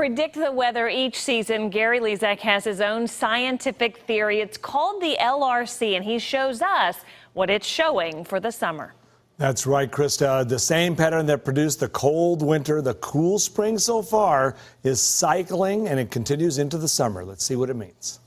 predict the weather each season, Gary Lezak has his own scientific theory. It's called the LRC, and he shows us what it's showing for the summer. That's right, Krista. The same pattern that produced the cold winter, the cool spring so far, is cycling, and it continues into the summer. Let's see what it means.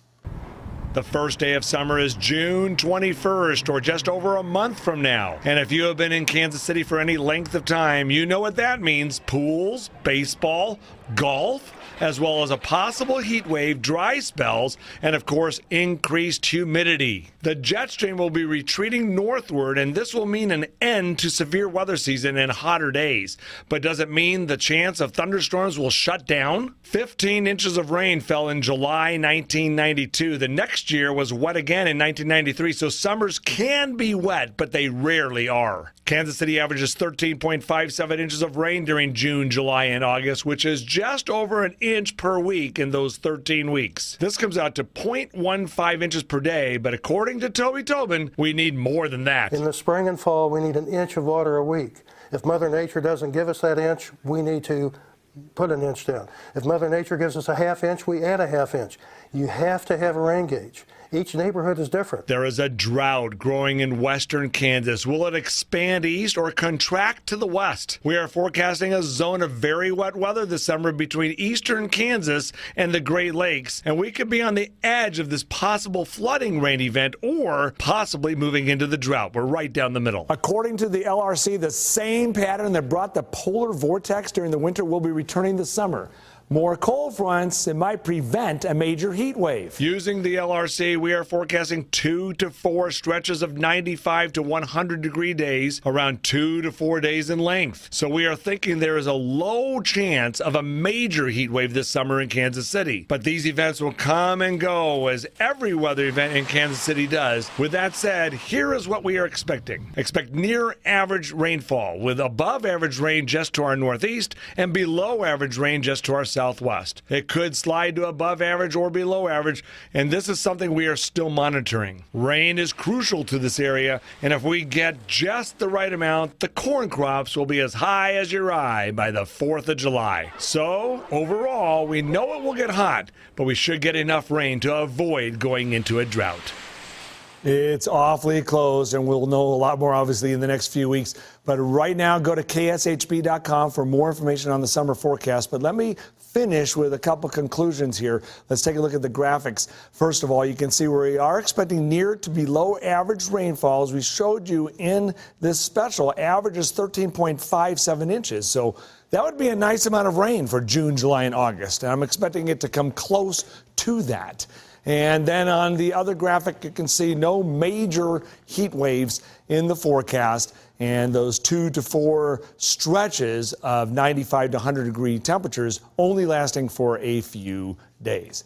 The first day of summer is June 21st, or just over a month from now. And if you have been in Kansas City for any length of time, you know what that means. Pools, baseball, golf, as well as a possible heat wave, dry spells, and of course, increased humidity. The jet stream will be retreating northward, and this will mean an end to severe weather season and hotter days. But does it mean the chance of thunderstorms will shut down? 15 inches of rain fell in July 1992. The next year was wet again in 1993, so summers can be wet, but they rarely are. Kansas City averages 13.57 inches of rain during June, July, and August, which is just over an inch per week in those 13 weeks. This comes out to 0.15 inches per day, but according to Toby Tobin, we need more than that. In the spring and fall, we need an inch of water a week. If Mother Nature doesn't give us that inch, we need to put an inch down. If Mother Nature gives us a half inch, we add a half inch. You have to have a rain gauge. Each neighborhood is different. There is a drought growing in western Kansas. Will it expand east or contract to the west? We are forecasting a zone of very wet weather this summer between eastern Kansas and the Great Lakes, and we could be on the edge of this possible flooding rain event or possibly moving into the drought. We're right down the middle. According to the LRC, the same pattern that brought the polar vortex during the winter will be returning this summer. More cold fronts, it might prevent a major heat wave. Using the LRC, we are forecasting 2 to 4 stretches of 95 to 100-degree days, around 2 to 4 days in length. So we are thinking there is a low chance of a major heat wave this summer in Kansas City. But these events will come and go, as every weather event in Kansas City does. With that said, here is what we are expecting. Expect near average rainfall, with above average rain just to our northeast and below average rain just to our southwest. It could slide to above average or below average, and this is something we are still monitoring. Rain is crucial to this area, and if we get just the right amount, the corn crops will be as high as your eye by the 4th of July. So, overall, we know it will get hot, but we should get enough rain to avoid going into a drought. It's awfully close, and we'll know a lot more, obviously, in the next few weeks. But right now, go to KSHB.com for more information on the summer forecast. But let me finish with a couple conclusions here. Let's take a look at the graphics. First of all, you can see we are expecting near to below average rainfall. As we showed you in this special, average is 13.57 inches. So that would be a nice amount of rain for June, July, and August. And I'm expecting it to come close to that. And then on the other graphic, you can see no major heat waves in the forecast, and those 2 to 4 stretches of 95 to 100-degree temperatures only lasting for a few days.